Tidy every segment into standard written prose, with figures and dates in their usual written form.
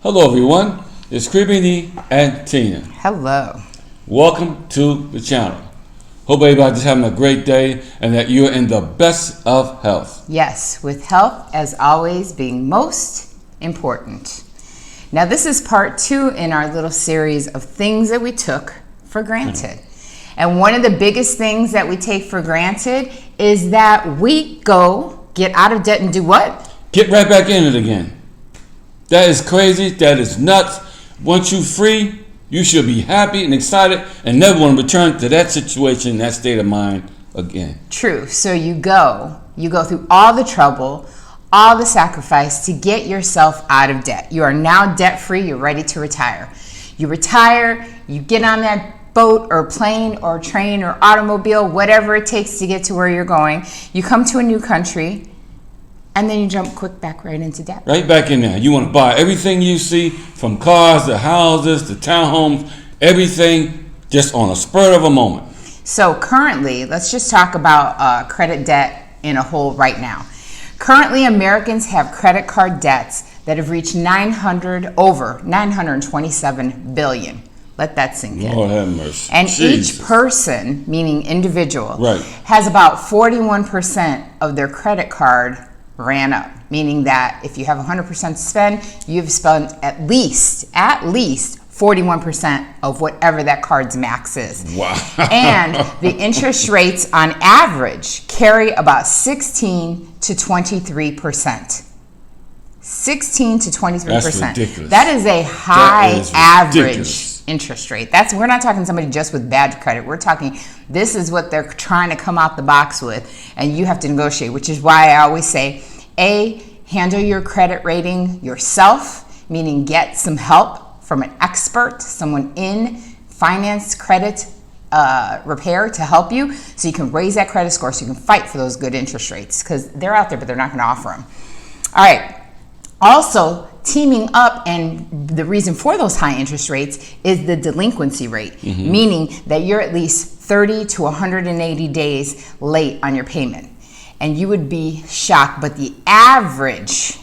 Hello everyone, it's Creepy and Tina. Hello. Welcome to the channel. Hope everybody's having a great day and that you're in the best of health. Yes, with health as always being most important. Now this is part 2 in our little series of things that we took for granted. And one of the biggest things that we take for granted is that we go get out of debt and do what? Get right back in it again. That is crazy. That is nuts. Once you're free, you should be happy and excited and never want to return to that situation, that state of mind again. True. So you go through all the trouble, all the sacrifice to get yourself out of debt. You are now debt free. You're ready to retire. You retire, you get on that boat or plane or train or automobile, whatever it takes to get to where you're going. You come to a new country. And then you jump quick back right into debt. Right back in there. You want to buy everything you see, from cars to houses to townhomes, everything just on a spur of a moment. So currently, let's just talk about credit debt in a whole right now. Currently, Americans have credit card debts that have reached over 927 billion. Let that sink in. Lord have mercy. And Jesus. each person, meaning individual, Right, has about 41% of their credit card ran up, meaning that if you have 100% to spend, you've spent at least 41% of whatever that card's max is. Wow. And the interest rates on average carry about 16 to 23%. 16 to 23%. That's ridiculous. That is a high average ridiculous. interest rate. We're not talking somebody just with bad credit. We're talking this is what they're trying to come out the box with, and you have to negotiate, which is why I always say, handle your credit rating yourself, meaning get some help from an expert, someone in finance, credit, repair to help you so you can raise that credit score so you can fight for those good interest rates, because they're out there, but they're not going to offer them. All right. Also, teaming up, and the reason for those high interest rates is the delinquency rate, meaning that you're at least 30 to 180 days late on your payment. And you would be shocked, but the average,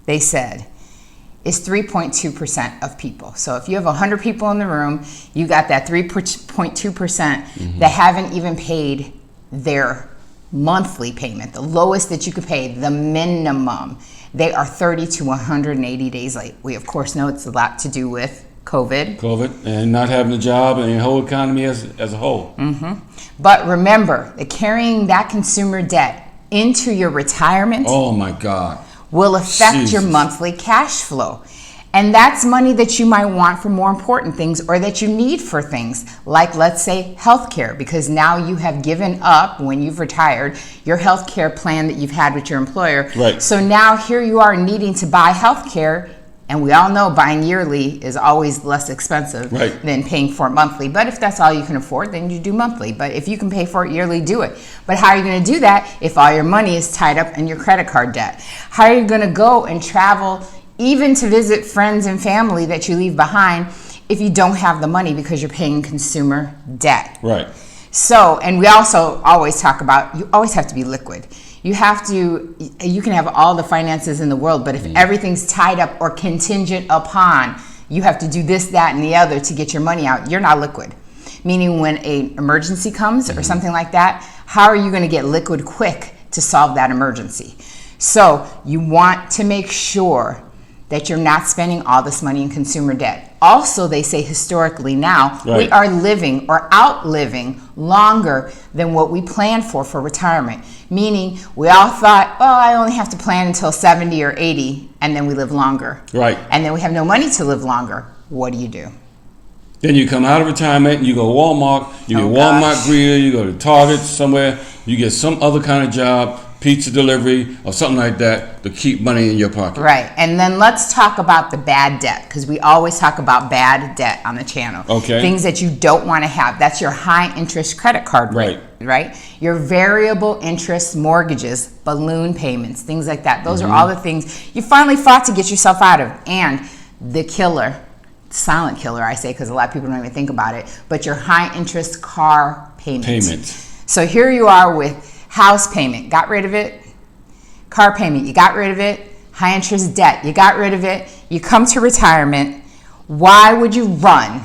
they said, is 3.2% of people. So if you have 100 people in the room, you got that 3.2% that haven't even paid their monthly payment, the lowest that you could pay, the minimum. They are 30 to 180 days late. We, of course, know it's a lot to do with COVID, and not having a job and the whole economy as a whole. But remember that carrying that consumer debt into your retirement, oh my God, will affect your monthly cash flow. And that's money that you might want for more important things, or that you need for things like, let's say, healthcare, because now you have given up, when you've retired, your healthcare plan that you've had with your employer. Right. So now here you are needing to buy healthcare, and we all know buying yearly is always less expensive than paying for it monthly. But if that's all you can afford, then you do monthly. But if you can pay for it yearly, do it. But how are you going to do that if all your money is tied up in your credit card debt? How are you going to go and travel, even to visit friends and family that you leave behind, if you don't have the money because you're paying consumer debt? Right. So, and we also always talk about, you always have to be liquid. You can have all the finances in the world, but if everything's tied up or contingent upon, you have to do this, that, and the other to get your money out, you're not liquid. Meaning when an emergency comes or something like that, how are you going to get liquid quick to solve that emergency? So you want to make sure that you're not spending all this money in consumer debt. Also, they say historically now, we are living or outliving longer than what we planned for retirement. Meaning, we all thought, oh, I only have to plan until 70 or 80, and then we live longer. Right. And then we have no money to live longer. What do? Then you come out of retirement and you go to Walmart, you get Walmart grill, you go to Target somewhere, you get some other kind of job, pizza delivery or something like that, to keep money in your pocket. Right. And then let's talk about the bad debt, because we always talk about bad debt on the channel. Okay. Things that you don't want to have. That's your high interest credit card rate, right? Your variable interest mortgages, balloon payments, things like that. Those are all the things you finally fought to get yourself out of. And the killer, silent killer, I say, because a lot of people don't even think about it, but your high interest car payment. So here you are with house payment, got rid of it. Car payment, you got rid of it. high interest debt. You got rid of it. You come to retirement. Why would you run?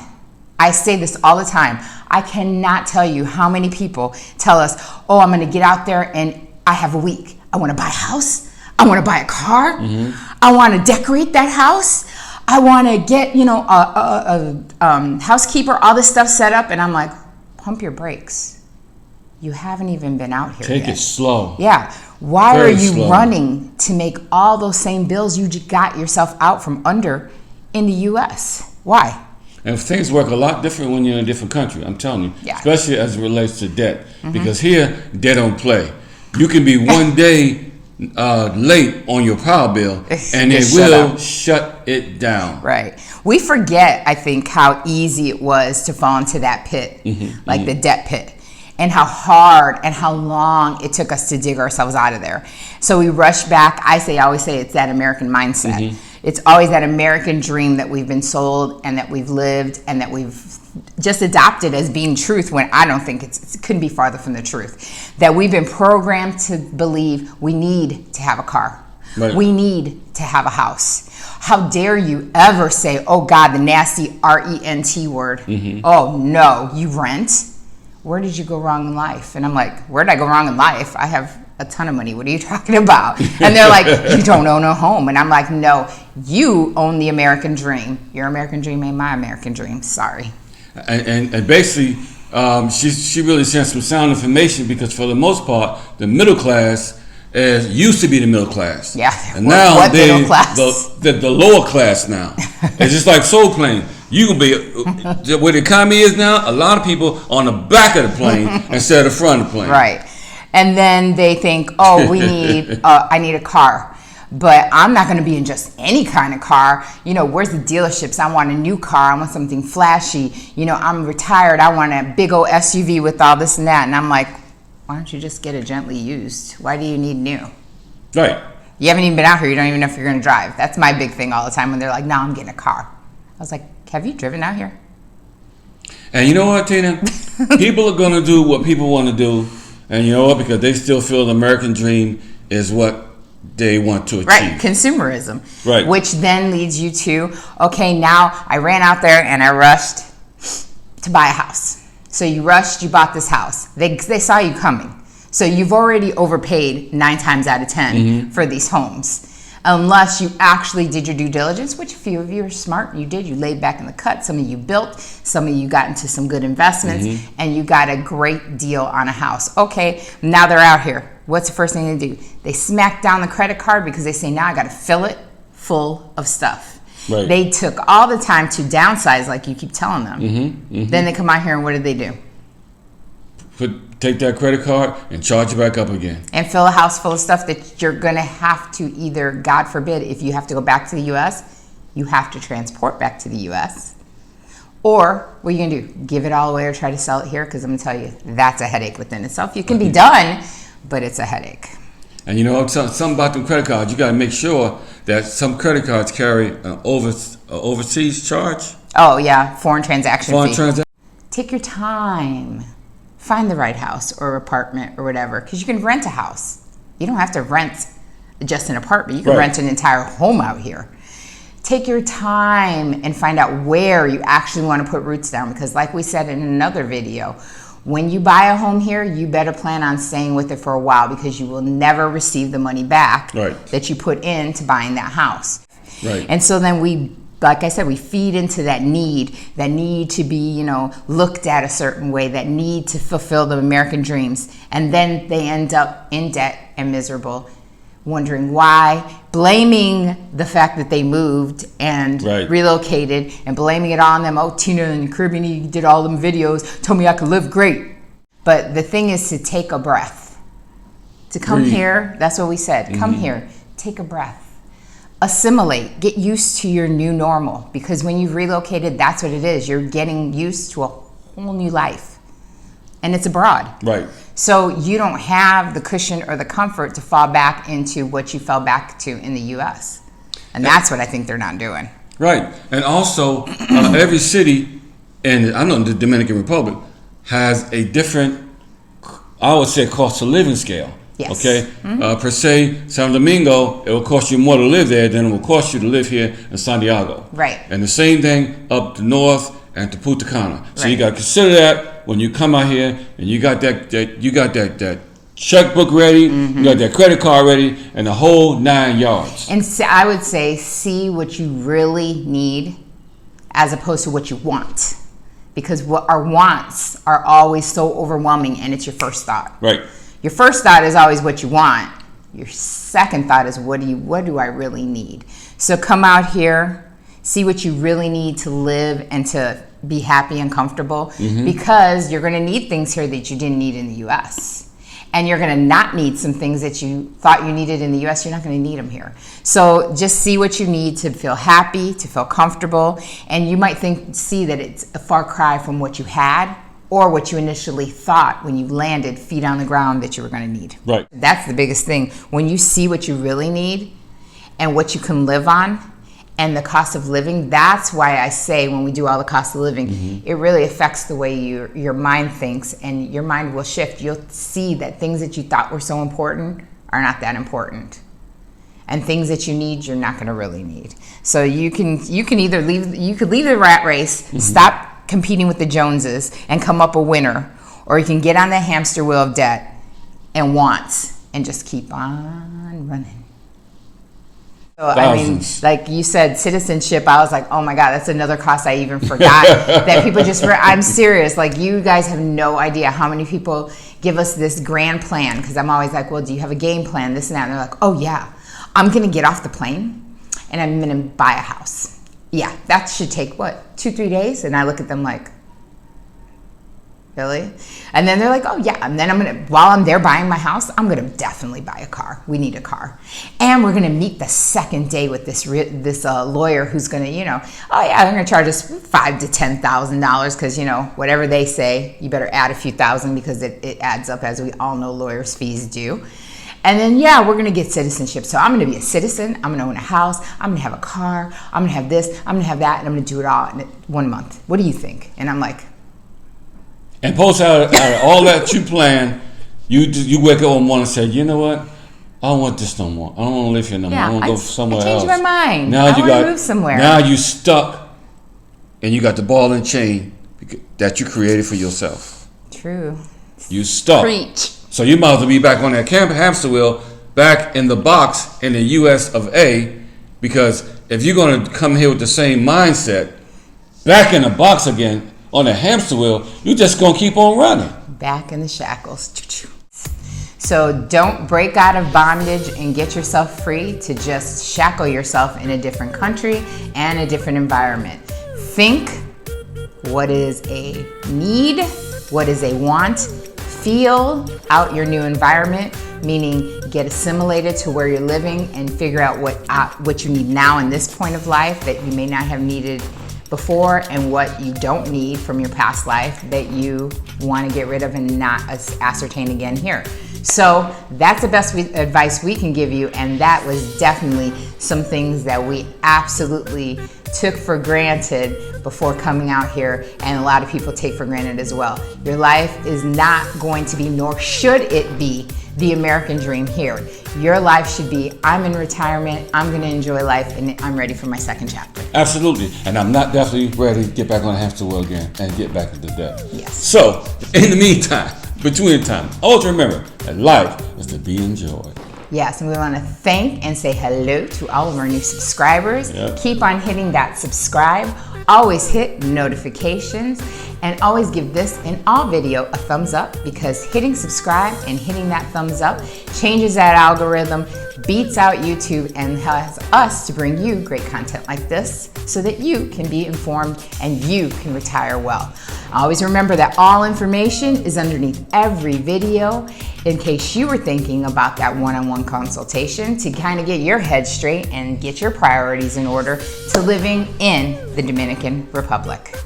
I say this all the time. I cannot tell you how many people tell us, oh, I'm going to get out there and I have a week. I want to buy a house. I want to buy a car. I want to decorate that house. I want to get, a housekeeper, all this stuff set up. And I'm like, pump your brakes. You haven't even been out here Take yet. it slow. Yeah. Why Very are you slow. running to make all those same bills you just got yourself out from under in the U.S.? Why? And things work a lot different when you're in a different country, I'm telling you. Yeah. Especially as it relates to debt. Because here, they don't play. You can be one day late on your power bill, and they Just shut will up. shut it down. Right. We forget, I think, how easy it was to fall into that pit, like the debt pit, and how hard and how long it took us to dig ourselves out of there. So we rush back. I always say it's that American mindset. It's always that American dream that we've been sold and that we've lived and that we've just adopted as being truth, when I don't think it couldn't be farther from the truth. That we've been programmed to believe we need to have a car. Right. We need to have a house. How dare you ever say, oh God, the nasty RENT word. Oh no, you rent? Where did you go wrong in life? And I'm like, where did I go wrong in life? I have a ton of money. What are you talking about? And they're like, you don't own a home. And I'm like, no, you own the American dream. Your American dream ain't my American dream. Sorry. And basically, she really sent some sound information, because for the most part, the middle class used to be the middle class. Yeah. And now what they middle class? the lower class now. It's just like Soul Plane. You can be where the economy is now. A lot of people on the back of the plane instead of the front of the plane. Right. And then they think, oh, I need a car. But I'm not going to be in just any kind of car. Where's the dealerships? I want a new car. I want something flashy. I'm retired. I want a big old SUV with all this and that. And I'm like, why don't you just get a gently used? Why do you need new? Right. You haven't even been out here. You don't even know if you're going to drive. That's my big thing all the time when they're like, no, I'm getting a car. I was like, have you driven out here? And you know what, Tina? People are going to do what people want to do. And you know what? Because they still feel the American dream is what they want to achieve. Right, consumerism. Right. Which then leads you to, okay, now I ran out there and I rushed to buy a house. So you rushed, you bought this house. They saw you coming. So you've already overpaid 9 times out of 10 for these homes. Unless you actually did your due diligence, which a few of you are smart, you did. You laid back in the cut. Some of you built. Some of you got into some good investments. And you got a great deal on a house. Okay, now they're out here. What's the first thing they do? They smack down the credit card because they say, now I got to fill it full of stuff. Right. They took all the time to downsize, like you keep telling them. Then they come out here and what do they do? Take that credit card and charge it back up again. And fill a house full of stuff that you're going to have to either, God forbid, if you have to go back to the U.S., you have to transport back to the U.S. Or what are you going to do? Give it all away or try to sell it here? Because I'm going to tell you, that's a headache within itself. You can be done, but it's a headache. And you know something about them credit cards, you got to make sure that some credit cards carry an overseas charge. Oh, yeah, foreign transaction fee. Transaction. Take your time. Find the right house or apartment or whatever, because you can rent a house. You don't have to rent just an apartment. You can rent an entire home out here. Take your time and find out where you actually want to put roots down, because like we said in another video, when you buy a home here, you better plan on staying with it for a while, because you will never receive the money back that you put into buying that house. Right. And so then like I said, we feed into that need to be, looked at a certain way, that need to fulfill the American dreams. And then they end up in debt and miserable, wondering why, blaming the fact that they moved and relocated and blaming it on them. Oh, Tina in the Caribbean, you did all them videos, told me I could live great. But the thing is to take a breath. To come here, that's what we said. Come here, take a breath. Assimilate, get used to your new normal, because when you've relocated, that's what it is. You're getting used to a whole new life, and it's abroad. Right. So you don't have the cushion or the comfort to fall back into what you fell back to in the U.S. And that's what I think they're not doing. Right. And also, every city, and I know the Dominican Republic, has a different, I would say, cost of living scale. Yes. Okay. Per se, San Domingo, it will cost you more to live there than it will cost you to live here in Santiago. Right. And the same thing up the north and to Punta Cana. So you Right. got to consider that when you come out here and you got that checkbook ready, you got that credit card ready, and the whole 9 yards. And so I would say see what you really need as opposed to what you want. Because what our wants are always so overwhelming, and it's your first thought. Right. Your first thought is always what you want. Your second thought is what do I really need? So come out here, see what you really need to live and to be happy and comfortable, because you're going to need things here that you didn't need in the U.S. And you're going to not need some things that you thought you needed in the U.S. You're not going to need them here. So just see what you need to feel happy, to feel comfortable. And you might see that it's a far cry from what you had or what you initially thought when you landed feet on the ground that you were going to need. Right. That's the biggest thing. When you see what you really need and what you can live on and the cost of living, that's why I say when we do all the cost of living, it really affects the way your mind thinks, and your mind will shift. You'll see that things that you thought were so important are not that important. And things that you need, you're not going to really need. So you can either leave the rat race, stop competing with the Joneses, and come up a winner, or you can get on the hamster wheel of debt and wants and just keep on running. So, I mean, like you said, citizenship, I was like, oh my God, that's another cost I even forgot that people just, I'm serious. Like, you guys have no idea how many people give us this grand plan, because I'm always like, well, do you have a game plan, this and that? And they're like, oh yeah, I'm going to get off the plane and I'm going to buy a house. Yeah, that should take, what, 2-3 days? And I look at them like, really? And then they're like, oh yeah, and then while I'm there buying my house, I'm gonna definitely buy a car. We need a car. And we're gonna meet the second day with this lawyer who's gonna, oh yeah, they're gonna charge us $5,000 to $10,000, because, whatever they say, you better add a few thousand, because it adds up, as we all know lawyers' fees do. And then, yeah, we're going to get citizenship. So I'm going to be a citizen. I'm going to own a house. I'm going to have a car. I'm going to have this. I'm going to have that. And I'm going to do it all in 1 month. What do you think? And I'm like... And post out of all that you plan, you wake up one morning and say, you know what? I don't want this no more. I don't want to live here no more. I want to go somewhere else. I changed my mind. Now I want to move somewhere. Now you stuck, and you got the ball and chain that you created for yourself. True. You stuck. Preach. So you might as well be back on that hamster wheel, back in the box in the U.S. of A, because if you're going to come here with the same mindset, back in the box again on the hamster wheel, you're just going to keep on running. Back in the shackles. So don't break out of bondage and get yourself free to just shackle yourself in a different country and a different environment. Think what is a need, what is a want. Feel out your new environment, meaning get assimilated to where you're living and figure out what you need now in this point of life that you may not have needed before, and what you don't need from your past life that you want to get rid of and not ascertain again here. So that's the best advice we can give you, and that was definitely some things that we absolutely took for granted before coming out here, and a lot of people take for granted as well. Your life is not going to be, nor should it be, the American dream here. Your life should be, I'm in retirement, I'm going to enjoy life, and I'm ready for my second chapter. Absolutely. And I'm not definitely ready to get back on the hamster wheel again and get back into debt. Yes. So, in the meantime, between time, always remember that life is to be enjoyed. Yes, and we want to thank and say hello to all of our new subscribers. Yep. Keep on hitting that subscribe. Always hit notifications, and always give this and all video a thumbs up, because hitting subscribe and hitting that thumbs up changes that algorithm, beats out YouTube, and has us to bring you great content like this so that you can be informed and you can retire well. Always remember that all information is underneath every video, in case you were thinking about that one-on-one consultation to kind of get your head straight and get your priorities in order to living in the Dominican Republic.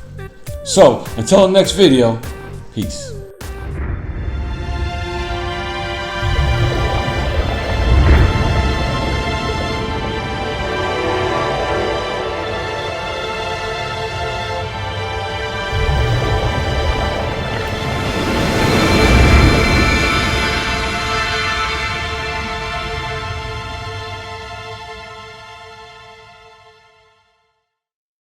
So, until the next video, peace.